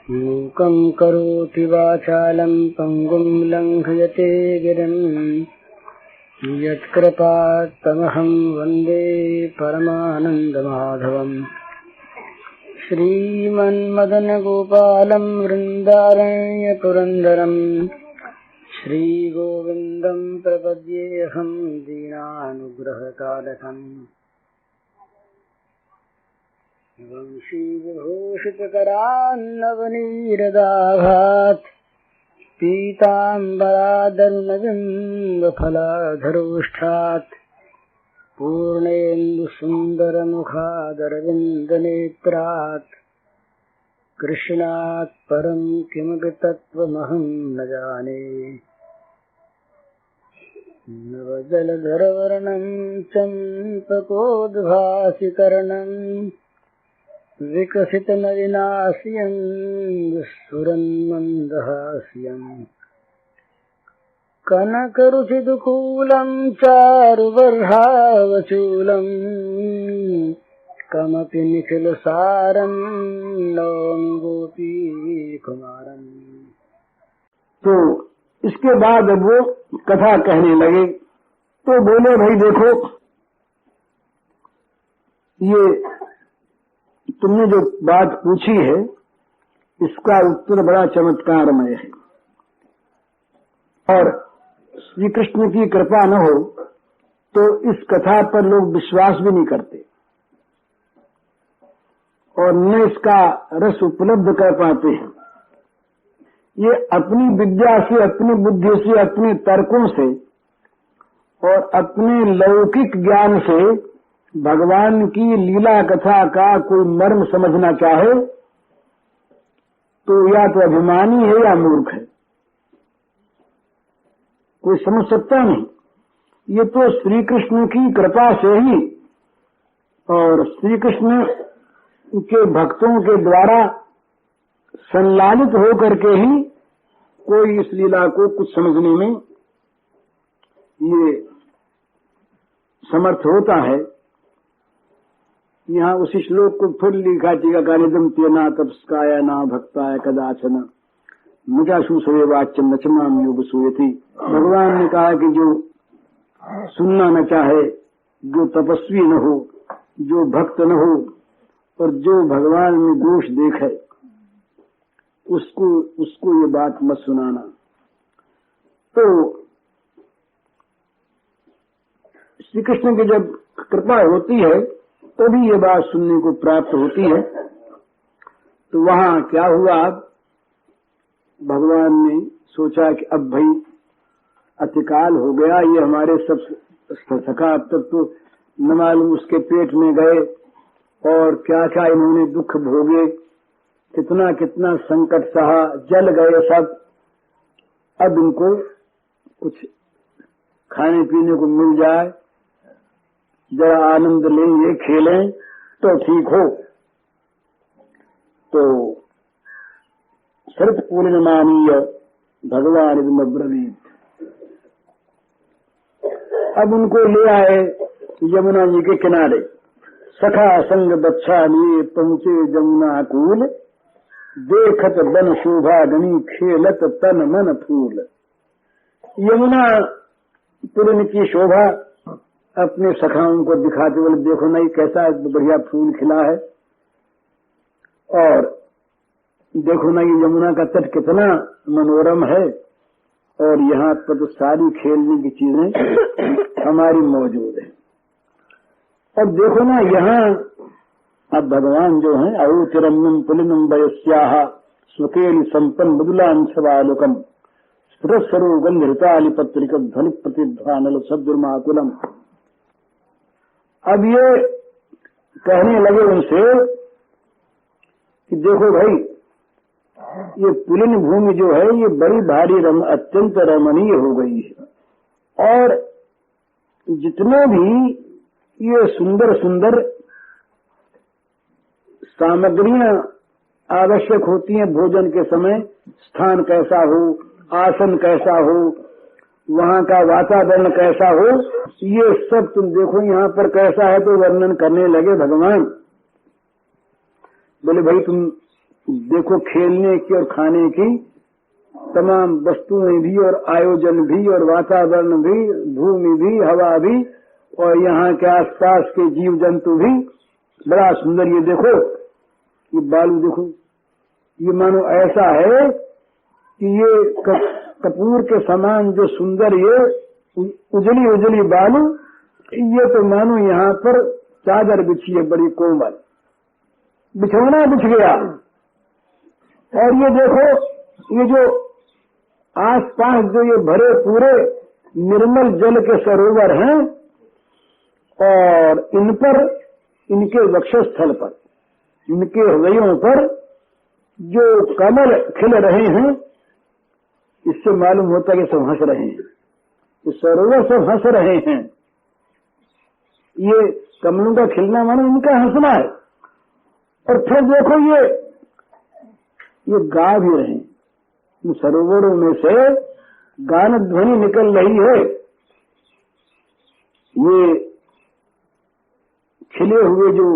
मूकं करोति वाचालं पङ्गुं लङ्घयते गिरिं यत्कृपात्तमहं वन्दे परमानन्दमाधवम्। श्रीमन्मदनगोपालं वृन्दारण्यपुरन्दरं श्रीगोविन्दं प्रपद्येऽहं दीनानुग्रहकालकम्। वंशीविभूषितकरान्नवनीरदाभात् पीताम्बरादरुणबिम्बफलाधरोष्ठात् पूर्णेन्दुसुन्दरमुखादरविन्दनेत्रात् कृष्णात् परं किमपि तत्त्वमहं न जाने। नवजलधरवर्णं चम्पकोद्भासिकर्णम् विकसितनलिनास्यं दुःसुरन्मन्दहास्यम् कनकरुचिदुकूलं चारुबर्हावचूलं कमपि निखिलसारं नौमि गोपीकुमारम्। तो इसके बाद अब वो कथा कहने लगे तो बोले, भाई देखो, ये तुमने जो बात पूछी है इसका उत्तर बड़ा चमत्कारमय है, और श्री कृष्ण की कृपा न हो तो इस कथा पर लोग विश्वास भी नहीं करते और न इसका रस उपलब्ध कर पाते हैं। ये अपनी विद्या से, अपनी बुद्धि से, अपने तर्कों से और अपने लौकिक ज्ञान से भगवान की लीला कथा का कोई मर्म समझना चाहे तो या तो अभिमानी है या मूर्ख है, कोई समझ सकता नहीं। ये तो श्री कृष्ण की कृपा से ही और श्री कृष्ण के भक्तों के द्वारा संलालित होकर के ही कोई इस लीला को कुछ समझने में ये समर्थ होता है। यहाँ उसी श्लोक को फिर लिखा टीकाकारिदम तेना तपस्काय ना भक्ताय कदाचन मुझाशु सोए वाच्यम नचमाम योग सोयती। भगवान ने कहा कि जो सुनना न चाहे, जो तपस्वी न हो, जो भक्त न हो और जो भगवान में दोष देखे उसको ये बात मत सुनाना। तो श्री कृष्ण की जब कृपा होती है तो भी ये बात सुनने को प्राप्त होती है। तो वहां क्या हुआ, भगवान ने सोचा कि अब भाई अतिकाल हो गया, ये हमारे सब सखा अब तक तो न मालूम उसके पेट में गए और क्या क्या इन्होंने दुख भोगे, कितना कितना संकट सहा, जल गए सब। अब इनको कुछ खाने पीने को मिल जाए, जरा आनंद लेंगे, खेलें तो ठीक हो। तो शरत पूर्णिमानीय भगवान ब्रवीत, अब उनको ले आए यमुना जी के किनारे। सखा संग बच्छा लिए पहुंचे जमुना कूल, देखत बन शोभा गणी खेलत तन मन फूल। यमुना पुरन की शोभा अपने सखाओं को दिखाते बोले, देखो नहीं कैसा बढ़िया फूल खिला है, और देखो ना ये यमुना का तट कितना मनोरम है, और यहाँ पर तो सारी खेलने की चीजें हमारी मौजूद है। और देखो ना यहाँ अब भगवान जो है औतिरम्यम पुलिनम वयस्याः स्वकेलि संपन्न मृदुलां सवालुकम स्फुटस्वरो गंधृतालि पत्रिक ध्वनि प्रतिध्वानल सद्दुर्माकुलम। अब ये कहने लगे उनसे कि देखो भाई, ये पुलिन भूमि जो है ये बड़ी भारी अत्यंत रमणीय हो गई है, और जितने भी ये सुंदर सुंदर सामग्रियां आवश्यक होती हैं भोजन के समय, स्थान कैसा हो, आसन कैसा हो, वहाँ का वातावरण कैसा हो, ये सब तुम देखो यहाँ पर कैसा है। तो वर्णन करने लगे भगवान। बोले भाई तुम देखो खेलने की और खाने की तमाम वस्तुएं भी और आयोजन भी और वातावरण भी, भूमि भी, हवा भी और यहाँ के आसपास के जीव जंतु भी बड़ा सुंदर। ये देखो, ये बालू देखो, ये मानो ऐसा है कि ये कपूर के समान जो सुंदर ये उजली उजली बालू, ये तो मानो यहाँ पर चादर बिछी है बड़ी कोमल, बिछौना बिछ गया। और ये देखो, ये जो आसपास जो ये भरे पूरे निर्मल जल के सरोवर हैं और इन पर, इनके वक्षस्थल पर, इनके हृदयों पर जो कमल खिल रहे हैं, इससे मालूम होता है कि सब हंस रहे हैं, ये सरोवर सब हंस रहे हैं। ये कमलों का खिलना मानो इनका हंसना है। और फिर देखो ये गा भी रहे हैं, इन सरोवरों में से गान ध्वनि निकल रही है। ये खिले हुए जो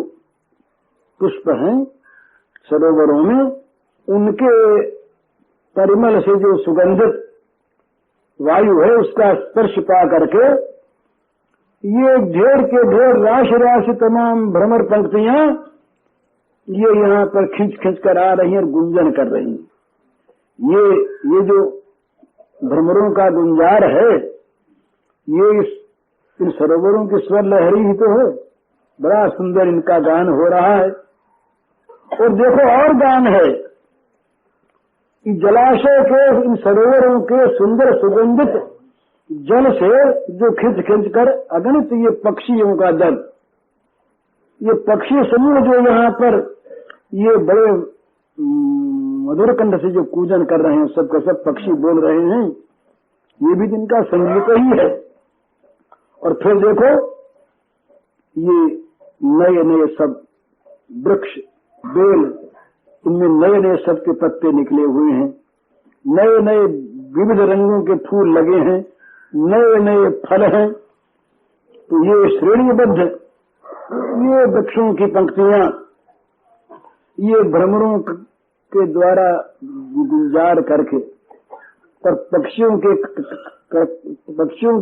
पुष्प हैं सरोवरों में, उनके परिमल से जो सुगंधित वायु है उसका स्पर्श पा करके ये ढेर के ढेर राशि राशि तमाम भ्रमर पंक्तियां ये यहाँ पर खींच खींच कर आ रही हैं और गुंजन कर रही हैं। ये जो भ्रमरों का गुंजार है, ये इन सरोवरों की स्वर लहरी ही तो है। बड़ा सुंदर इनका गान हो रहा है। और देखो और गान है कि जलाशय के, इन सरोवरों के सुंदर सुगंधित जल से जो खिंच खिंच कर अगणित ये पक्षियों का दल, ये पक्षी समूह जो यहाँ पर ये बड़े मधुर कंठ से जो कूजन कर रहे हैं, सब का सब पक्षी बोल रहे हैं, ये भी जिनका संगीत ही है। और फिर देखो ये नए नए सब वृक्ष, बेल, इनमें नए नए सब के पत्ते निकले हुए हैं, नए नए विविध रंगों के फूल लगे हैं, नए नए फल हैं। तो ये श्रेणीबद्ध ये वृक्षों की पंक्तियां ये भ्रमरों के द्वारा गुंजार करके और पक्षियों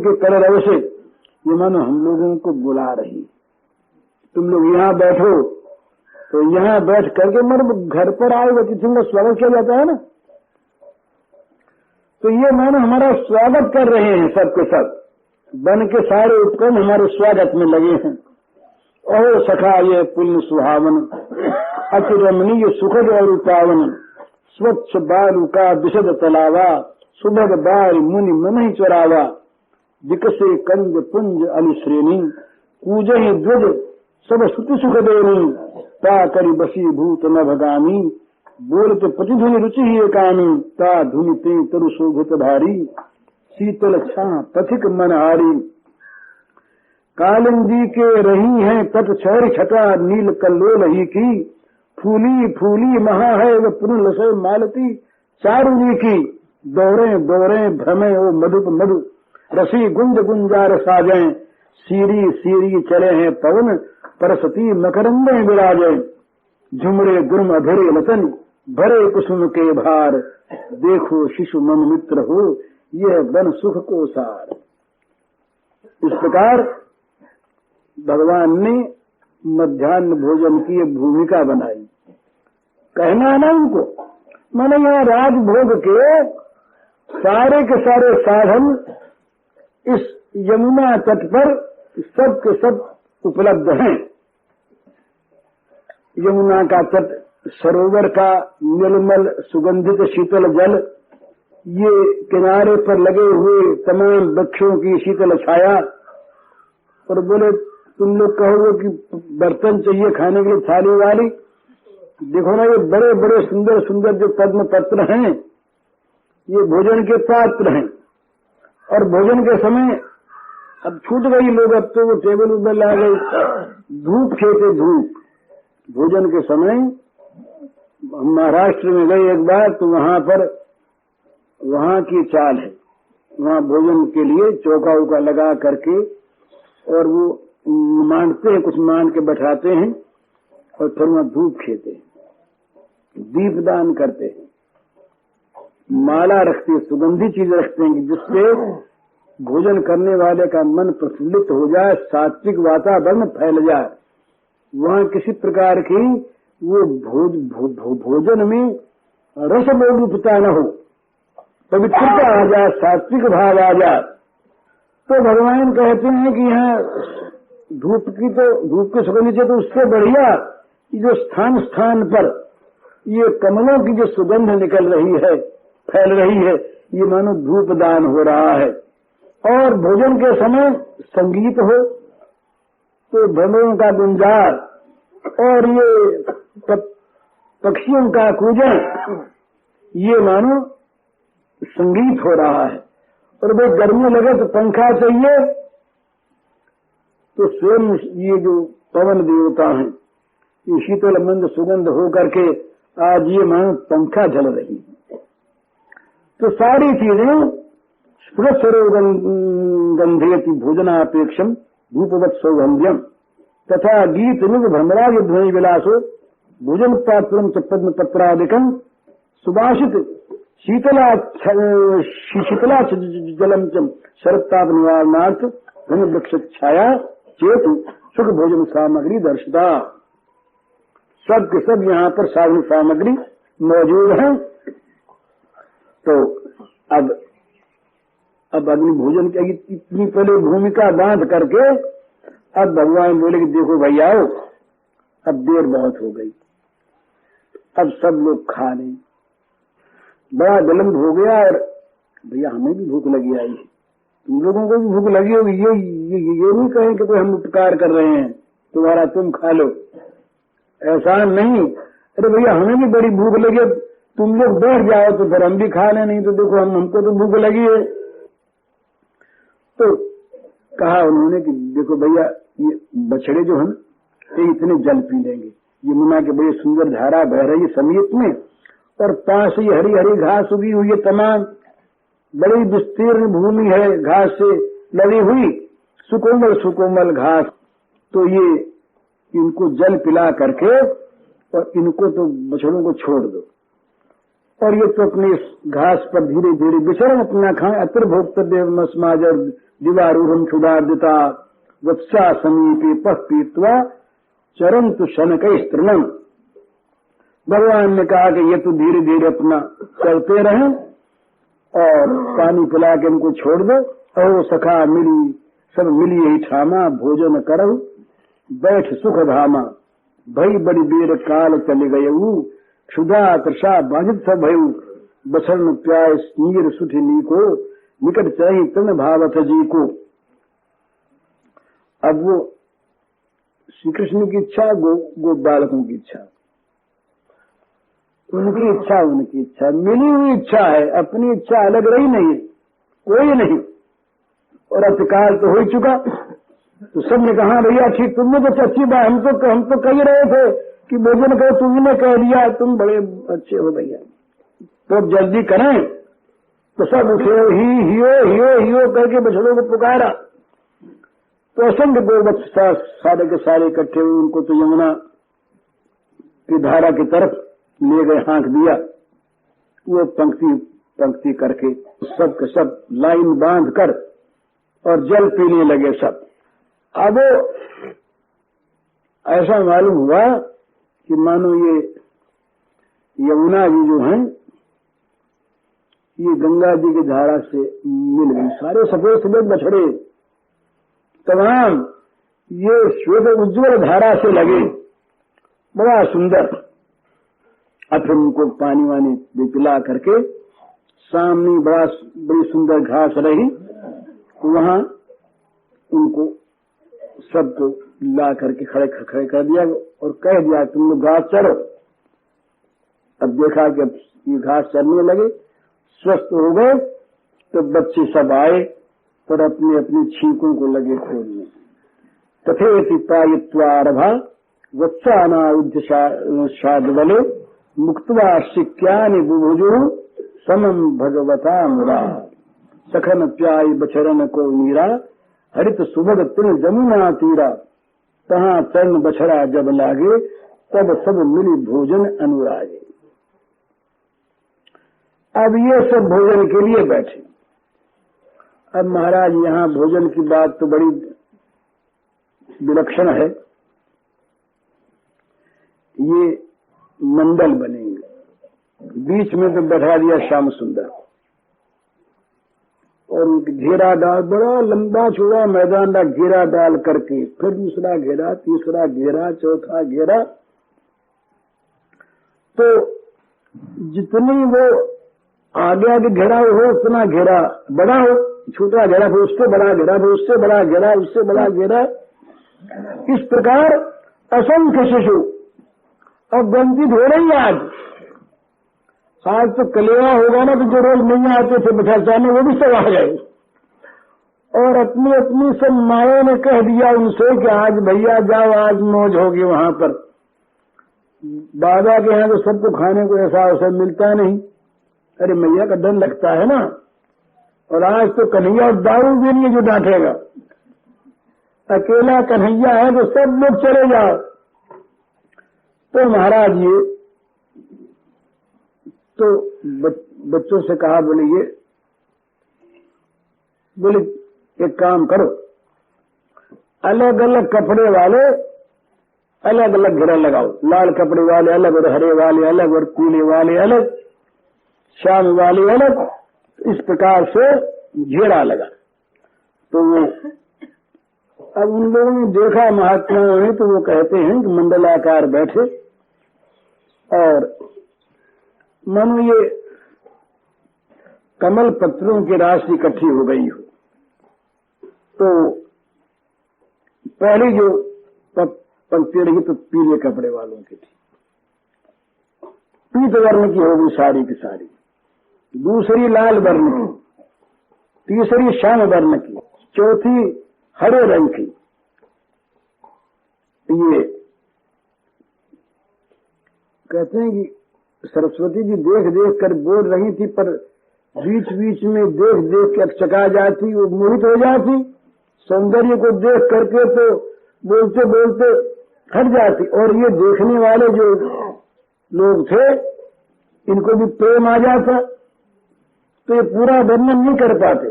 के कलरव से ये मानो हम लोगों को बुला रही। तुम लोग यहाँ बैठो, तो यहाँ बैठ करके मतलब घर पर आए वो अतिथियों का स्वागत किया जाता है ना, तो ये मानो हमारा स्वागत कर रहे हैं। सबके सब बन के सारे उपकरण हमारे स्वागत में लगे हैं। और सखा ये पुण्य सुहावन, अति रमणीय सुखद और पावन, स्वच्छ बालू का विशद तलावा, सुभग बार मुनि मन ही चरावा, विकसे कंज पुंज अली श्रेणी, कूजहि ध्वज सब श्रुति सुख देनी, ता करी बसी भूत न भगामी, बोलते प्रतिध्वनि रुचि ही कामी, ता धुनि ते तरु शोभित भारी, शीतल छा पथिक मनहारी, कालिंदी के रही हैं तट छर छटा, नील कल्लोल ही की, फूली फूली महा है वह पुन लसय मालती, चारुनी की, दौरे दौरे भ्रमे ओ मधुप मधु, रसी गुंज गुंजार साजें, सीरी सीरी चले हैं पवन, परसती मकरंदे विराजे, झुमरे गुरम अधरे लतन, भरे कुसुम के भार, देखो शिशु मन मित्र हो, यह बन सुख को सार। इस प्रकार भगवान ने मध्याह्न भोजन की एक भूमिका बनाई। कहना है ना उनको, मैंने यहाँ राजभोग के सारे साधन इस यमुना तट पर सब के सब उपलब्ध हैं। यमुना का तट, सरोवर का निर्मल सुगंधित शीतल जल, ये किनारे पर लगे हुए तमाम वृक्षों की शीतल छाया। और बोले तुम लोग कहोगे कि बर्तन चाहिए खाने के लिए, थाली वाली, देखो ना ये बड़े बड़े सुंदर सुंदर जो पद्म पत्र हैं, ये भोजन के पात्र हैं। और भोजन के समय अब छूट गई, लोग अब तो वो टेबल ऊपर ला गए, धूप खेते धूप। भोजन के समय हम महाराष्ट्र में गए एक बार, तो वहां पर वहां की चाल है, वहां भोजन के लिए चौका उका लगा करके और वो मांडते हैं, कुछ मान के बैठाते हैं और फिर वहां धूप खेते हैं। दीपदान करते हैं, माला रखते हैं, सुगंधी चीज रखते हैं जिससे भोजन करने वाले का मन प्रफुल्लित हो जाए, सात्विक वातावरण फैल जाए, वहां किसी प्रकार की वो भोजन में रसलोलुपता न हो, पवित्रता आ जाए, सात्विक भाव आ जाए। तो भगवान कहते हैं कि यहाँ धूप की सुगंध से तो उससे बढ़िया जो स्थान स्थान पर ये कमलों की जो सुगंध निकल रही है, फैल रही है, ये मानो धूप दान हो रहा है। और भोजन के समय संगीत हो तो भ्रमरों का गुंजार और ये पक्षियों का कूजन, ये मानो संगीत हो रहा है। और भाई गर्मी लगे तो पंखा चाहिए, तो स्वयं ये जो पवन देवता हैं, ये शीतल मंद सुगंध हो करके आज ये मानो पंखा चल रही है। तो सारी चीजें स्फुरस्वरोगंधेति भोजनापेक्षम धूपवत् सौगंध्यम तथा गीत निज भ्रमराज ध्वनि विलासो भोजन पात्रम च पद्म पत्रादिकम सुभाषित शीतला जलम च शरत्ताप निवारणार्थ घन वृक्ष छाया चेतु सुख भोजन सामग्री दर्शिता। सब के सब यहाँ पर साधन सामग्री मौजूद है। तो अब अग्नि भोजन की इतनी पहले भूमिका बांध करके अब भगवान बोले कि देखो भैया, अब देर बहुत हो गई, अब सब लोग खा लें, बड़ा विलम्ब हो गया और भैया हमें भी भूख लगी आई है, तुम लोगों को भी भूख लगी होगी, ये नहीं कहें कि कोई हम उपकार कर रहे हैं तुम्हारा, तुम खा लो, ऐसा नहीं। अरे भैया हमें भी बड़ी भूख लगी, तुम लोग बैठ जाओ तो फिर हम भी खा लें, नहीं तो देखो हमको तो भूख लगी है। तो कहा उन्होंने कि देखो भैया, ये बछड़े जो है ये इतने जल पी लेंगे, यमुना के बड़ी सुंदर धारा बह रही है समीप में, और पास ही हरी हरी घास उगी हुई है, तमाम बड़ी विस्तीर्ण भूमि है, घास से लगी हुई सुकोमल सुकोमल घास। तो ये इनको जल पिला करके और इनको तो बछड़ों को छोड़ दो, और ये तो अपने घास पर धीरे धीरे विचरण अपना खाएं। अत्र भोक्तव्य मस्माजर दिवारूढ़ क्षुदार्दिता वत्सा समीपे पह पीत्वा चरंतु शनक तृणम। भगवान ने कहा कि ये तो धीरे धीरे अपना चलते रहें और पानी पिला के इनको छोड़ दो। अहो सखा मिली सब मिली यही ठामा भोजन करो बैठ सुख धामा भई बड़ी देर काल चले गये क्षुधा तृषा बाधित सब भयु बछड़न प्यास नीर सुठी नीको निकट चाही तन भावत जी को। अब वो श्री कृष्ण की इच्छा, गो बालकों की इच्छा, उनकी इच्छा उनकी इच्छा, मिली हुई इच्छा है, अपनी इच्छा अलग रही नहीं है, कोई नहीं। और अतिकाल तो हो ही चुका, तो सबने कहा भैया ठीक, तुमने तो अच्छी बात, हम तो कह रहे थे कि भोजन करो, तुमने कह दिया, तुम बड़े अच्छे हो भैया, तो अब जल्दी करें। तो सब उठे, हियो करके बछड़ों को पुकारा। तो असंख्य गोवत्स सारे के सारे इकट्ठे हुए, उनको तो यमुना की धारा की तरफ ले गए, हाँक दिया। वो पंक्ति करके सब के सब लाइन बांध कर और जल पीने लगे सब। अब ऐसा मालूम हुआ कि मानो ये यमुना जी जो हैं ये गंगा जी की धारा से मिल गई। सारे सफेद सफेद बछड़े तमाम ये श्वेत उज्ज्वल धारा से लगे, बड़ा सुंदर। अब फिर उनको पानी वानी भी पिला करके सामने बड़ी सुंदर घास रही, वहां उनको सबको ला करके खड़े कर दिया और कह दिया तुम लोग घास चढ़ो। अब देखा कि अब ये घास चढ़ने लगे, स्वस्थ हो गए, तो बच्चे सब आए और अपनी अपनी छींकों को लगे खोलने। तथेति पायित्वारभा वत्सानाउद्ध शादवले मुक्त्वा शिक्यानि बुभुजु समम भगवता मुरा सखन प्याय बछरन को मीरा हरित सुभग तृण जमुना तीरा तहाँ चरण बछड़ा जब लागे तब सब मिली भोजन अनुरागे। अब ये सब भोजन के लिए बैठे। अब महाराज यहाँ भोजन की बात तो बड़ी विलक्षण है। ये मंडल बनेंगे, बीच में तो बैठा दिया श्याम सुंदर और घेरा डाल, बड़ा लंबा चौड़ा मैदान का घेरा डाल करके, फिर दूसरा घेरा, तीसरा घेरा, चौथा घेरा। तो जितनी वो आगे आगे घेरा हो उतना घेरा बड़ा हो, छोटा घेरा फिर उससे बड़ा घेरा, फिर उससे बड़ा घेरा, उससे बड़ा घेरा। इस प्रकार असंख्य शिशु। अब गिनती हो रही है आज तो कलेवा होगा ना, तो जो रोज नहीं आते थे बिठा जाने वो भी सब आ गए। और अपनी अपनी सब मायों ने कह दिया उनसे कि आज भैया जाओ, आज मौज होगी वहां पर। बाबा के यहाँ तो सबको खाने को ऐसा अवसर मिलता नहीं, अरे मैया का डर लगता है ना। और आज तो कन्हैया दारू भी नहीं जो डांटेगा, अकेला कन्हैया है तो सब लोग चले जाओ। तो महाराज ये तो बच्चों से कहा, बोले एक काम करो, अलग अलग कपड़े वाले अलग अलग घेरा लगाओ, लाल कपड़े वाले अलग और हरे वाले अलग और पीले वाले अलग, श्याम वाले अलग, इस प्रकार से घेरा लगा। तो वो अब उन लोगों ने देखा महात्माओं ने, तो वो कहते हैं कि मंडलाकार बैठे और मानो ये कमल पत्रों की राशि इकट्ठी हो गई हो। तो पहली जो पंक्ति रही तो पीले कपड़े वालों की थी, पीत वर्ण की होगी सारी की सारी, दूसरी लाल वर्ण की, तीसरी श्याम वर्ण की, चौथी हरे रंग की। ये कहते हैं कि सरस्वती जी देख देख कर बोल रही थी, पर बीच बीच में देख देख के अकचका जाती, वो मोहित हो जाती, सौंदर्य को देख करके तो बोलते बोलते हट जाती। और ये देखने वाले जो लोग थे इनको भी प्रेम आ जाता, तो ये पूरा वर्णन नहीं कर पाते।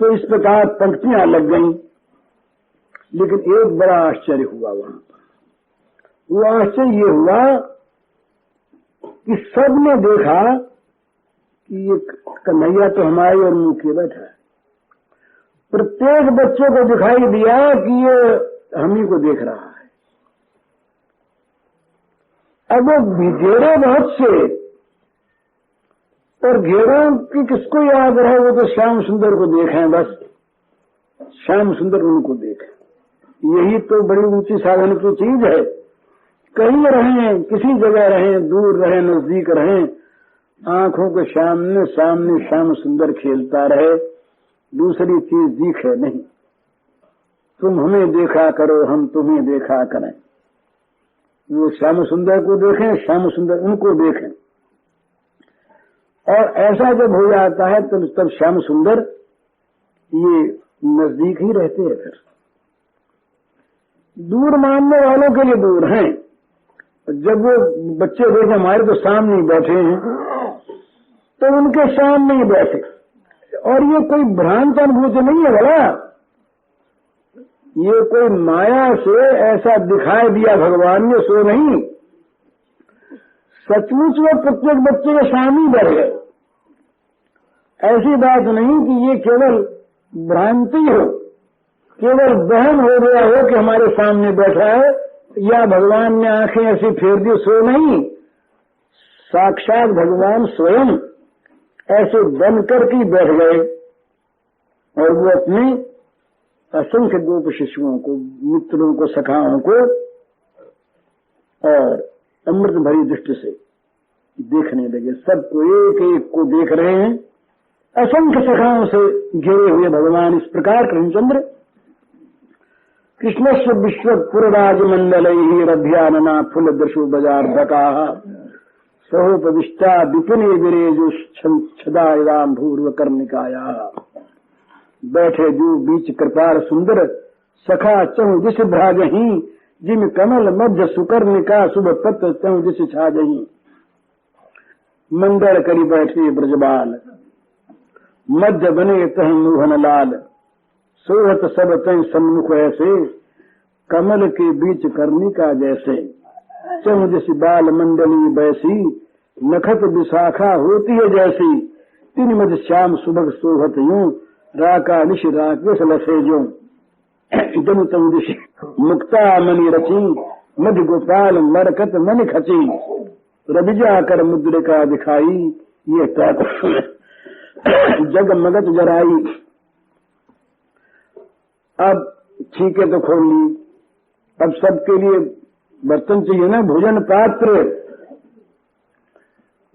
तो इस प्रकार पंक्तियां लग गई। लेकिन एक बड़ा आश्चर्य हुआ वहां पर। वो आश्चर्य ये हुआ कि सबने देखा कि ये कन्हैया तो हमारे और मुंह के बैठा है। प्रत्येक बच्चे को दिखाई दिया कि ये हम ही को देख रहा है। अब वो घेरे बहुत से, और घेरों की किसको याद रहे, वो तो श्याम सुंदर को देखें, बस श्याम सुंदर उनको देखें। यही तो बड़ी ऊंची साधन की चीज है। कहीं रहें, किसी जगह रहें, दूर रहें, नजदीक रहें, आंखों के सामने सामने श्याम सुंदर खेलता रहे, दूसरी चीज दिखे नहीं। तुम हमें देखा करो, हम तुम्हें देखा करें। वो श्याम सुंदर को देखें, श्याम सुंदर उनको देखें। और ऐसा जब हो जाता है तब श्याम सुंदर ये नजदीक ही रहते हैं। फिर दूर मानने वालों के लिए दूर हैं। जब वो बच्चे देखे हमारे तो सामने बैठे हैं, तो उनके सामने ही बैठे। और ये कोई भ्रांत अनुभूति नहीं है भला, ये कोई माया से ऐसा दिखाई दिया भगवान ने, सो नहीं, सचमुच वो प्रत्येक बच्चे के सामने बैठ गए। ऐसी बात नहीं कि ये केवल भ्रांति हो, केवल वहम हो गया हो कि हमारे सामने बैठा है, या भगवान ने आंखें ऐसी फेर दी, सो नहीं। साक्षात भगवान स्वयं ऐसे बनकर के बैठ गए और वो अपने असंख्य गोप शिशुओं को, मित्रों को, सखाओं को और अमृत भरी दृष्टि से देखने लगे। सबको एक एक को देख रहे हैं, असंख्य सखाओं से घिरे हुए भगवान। इस प्रकार कृष्णचंद्र कृष्णस्य विश्वपुरराजमंडलैः रभ्यानना फुलदृशु बजार्धका सहोपविष्टा विपिने विरेजु छदायाम भूर्व कर्णिकाया। बैठे जो बीच कृपार सुंदर सखा चहु दिश भ्राजही, जिम कमल मध्य सुकर्णिका शुभ पत्र चहु दिश छाजही। मंडल करी बैठे ब्रजबाल, मध्य बने तह मोहन लाल, सोहत सब तय सन्मुख ऐसे, कमल के बीच कर्णिका जैसे, चम जैसी बाल मंडली बैसी, नखत विशाखा होती है जैसी, तीन मज श्याम सुबह सोहत यूं, राका निश राकेश लसे जो, जम तम दिश मुक्ता मणि रची, मध गोपाल मरकत मन खची, रबिजा कर मुद्रिका दिखाई, ये जग मगत जराई। अब ठीक है तो खोल ली, अब सबके लिए बर्तन चाहिए ना, भोजन पात्र।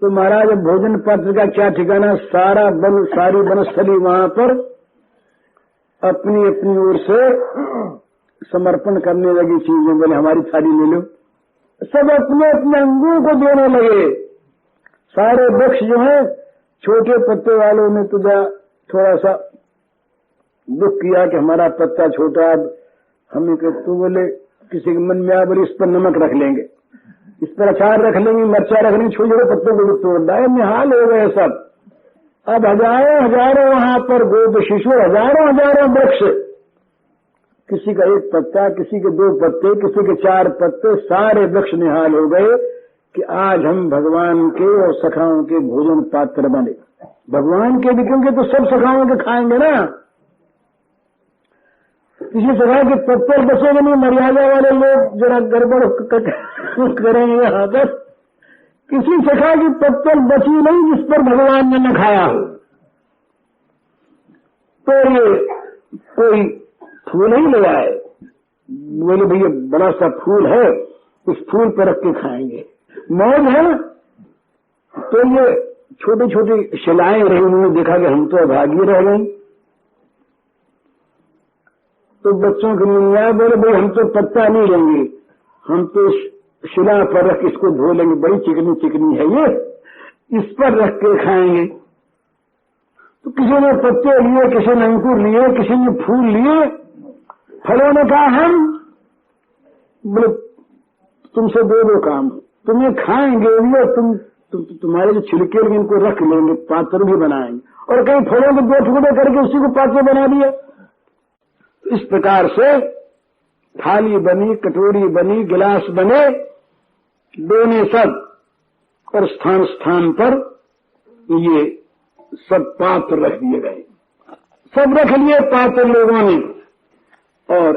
तो महाराज भोजन पात्र का क्या ठिकाना, सारा बन सारी वनस्थली वहां पर अपनी अपनी ओर से समर्पण करने लगी चीजें, बोले हमारी थाली ले लो। सब अपने अपने अंगों को देने लगे। सारे वृक्ष जो है, छोटे पत्ते वालों ने तुझा थोड़ा सा दुख किया कि हमारा पत्ता छोटा, अब हमें तो बोले किसी के मन में आ, बोले इस पर नमक रख लेंगे, इस पर अचार रख लेंगे, मिर्चा रख लेंगे, छोटे छोटे पत्तों को तोड़ डाले, निहाल हो गए सब। अब हजारों हजारों वहां पर गोप शिशु, हजारों हजारों वृक्ष, किसी का एक पत्ता, किसी के दो पत्ते, किसी के चार पत्ते, सारे वृक्ष निहाल हो गए कि आज हम भगवान के और सखाओं के भोजन पात्र बने। भगवान के भी, क्योंकि तो सब सखाओं के खाएंगे ना, किसी सखा के पत्ते बचेंगे नहीं। मर्यादा वाले लोग जरा गड़बड़ करेंगे यहाँ पर, किसी सखा की पत्तल बची नहीं जिस पर भगवान ने न खाया हो। तो ये कोई फूल ही ले आए, बोले भैया बड़ा सा फूल है, उस फूल पर रख के खाएंगे, मौज है। तो ये छोटी छोटी शिलाएं रही, उन्होंने देखा कि हम तो अभागी रह गए। तो बच्चों के मुनिया बोले भाई हम तो पत्ता नहीं लेंगे, हम तो शिला पर रख इसको धो लेंगे, बड़ी चिकनी चिकनी है ये, इस पर रख के खाएंगे। तो किसी ने पत्ते लिए, किसी ने अंकुर लिए, किसी ने फूल लिए। फलों ने कहा हम, बोले तुमसे दो काम, तुम्हें खाएंगे ये, तुम्हारे जो छिलके लेंगे इनको रख लेंगे, पात्र भी बनाएंगे, और कई फलों के दो टुकड़े करके उसी को पात्र बना दिया। इस प्रकार से थाली बनी, कटोरी बनी, गिलास बने, दोने सब, और स्थान स्थान पर ये सब पात्र रख दिए गए। सब रख लिए पात्र लोगों ने, और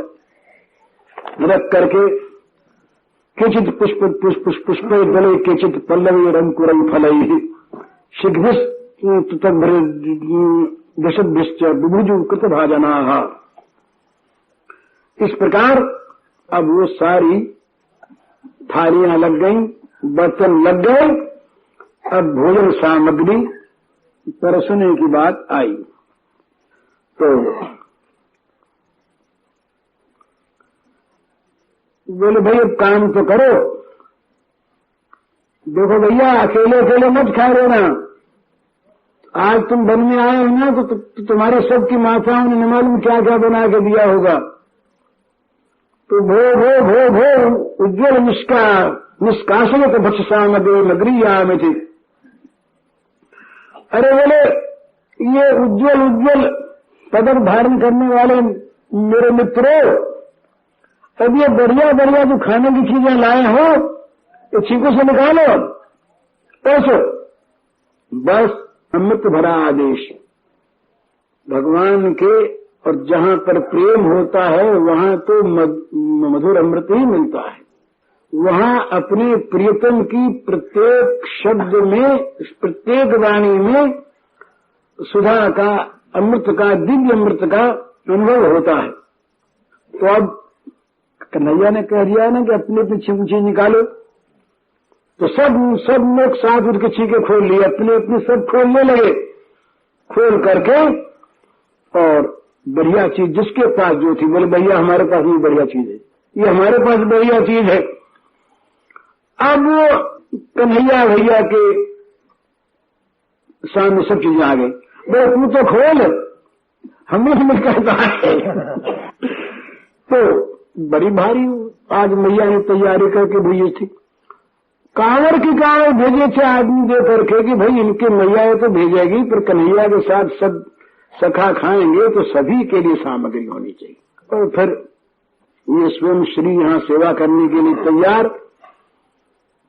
रख करके केचित पुष्प पुष्प दले केचित पल्लवी रंकुरई फलई शीघ्रभृश्च विभुजु कृत भाजना। इस प्रकार अब वो सारी थालियां लग गई, बर्तन लग गए। अब भोजन सामग्री परसने की बात आई। तो बोले भाई अब काम तो करो, देखो भैया अकेले अकेले मत खा लेना, आज तुम वन में आए हो ना, तो तुम्हारे सबकी माताओं ने न मालूम क्या क्या बना के दिया होगा। तो भो भो भो भो उज्ज्वल निष्कासन तो भक्ष सामग्री नगरिया में थी। अरे बोले ये उज्ज्वल पदक धारण करने वाले मेरे मित्रों, अब ये बढ़िया बढ़िया जो खाने की चीजें लाए हो, ये छींकों से निकालो, पैसो। बस अमृत भरा आदेश भगवान के, और जहां पर प्रेम होता है वहां तो मधुर अमृत ही मिलता है। वहां अपने प्रियतम की प्रत्येक शब्द में, प्रत्येक वाणी में सुधा का, अमृत का, दिव्य अमृत का अनुभव होता है। तो अब कन्हैया ने कह दिया ना कि अपने अपनी छींके निकालो, तो सब लोग साथ उठ के छींके खोल लिए, अपने अपने सब खोलने लगे। खोल करके और बढ़िया चीज जिसके पास जो थी, बोले भैया हमारे पास ये बढ़िया चीज है, ये हमारे पास बढ़िया चीज है। अब वो कन्हैया भैया के सामने सब चीजें आ गई। बोले तू तो खोल, हमें समझ करता है। तो बड़ी भारी आज मैया ने तैयारी करके भेजी थी। कांवड़ की कांवड़ भेजे थे आदमी दे करके कि भाई इनके मैया तो भेजेगी, पर कन्हैया के साथ सब सखा खाएंगे तो सभी के लिए सामग्री होनी चाहिए। और फिर ये स्वयं श्री यहाँ सेवा करने के लिए तैयार,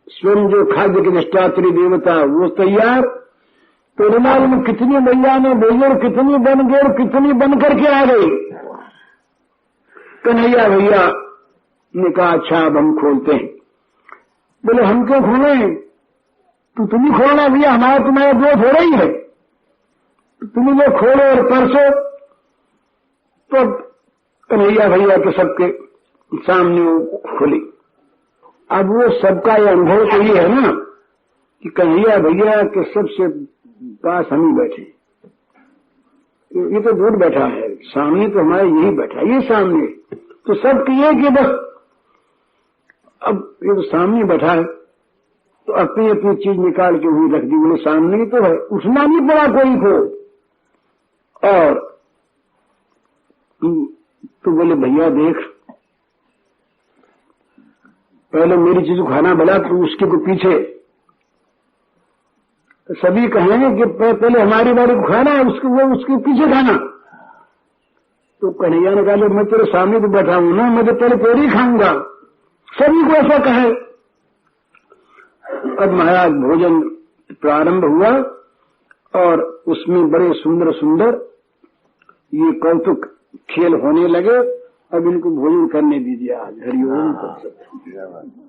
स्वयं जो खाद्य के निष्ठात्री देवता वो तैयार। तो रुमाल में कितनी मैया ने भेजी और कितनी बन गई और कितनी बन करके आ गई। कन्हैया भैया ने कहा अच्छा अब हम खोलते हैं। बोले हम क्यों खोलें, तो तुम ही खोलना भैया, हमारा तुम्हारा दोष हो रही है, तुम जो खोलो और परसो। तो कन्हैया भैया के सबके सामने वो खुली। अब वो सबका ये अनुभव तो ये है ना कि कन्हैया भैया के सबसे पास हम ही बैठे, ये तो दूर बैठा है, सामने तो हमारे यही बैठा, ये सामने तो सब किए कि बस अब ये तो सामने बैठा है तो अपनी अपनी चीज निकाल के वही रख दी। बोले सामने ही तो है, उठना नहीं पड़ा कोई को। और तो बोले भैया देख, पहले मेरी चीज को खाना भला, तो उसके को पीछे सभी कहेंगे कि पहले हमारी बारी को खाना है, वो उसके पीछे खाना। तो कन्हैया ने कहा मैं तेरे सामने तो बैठा हूं ना, मैं तो पहले तेरी खाऊंगा। सभी को ऐसा कहे। अब महाराज भोजन प्रारंभ हुआ और उसमें बड़े सुंदर सुंदर ये कौतुक खेल होने लगे। अब इनको भोजन करने दीजिए आज। हरिओम।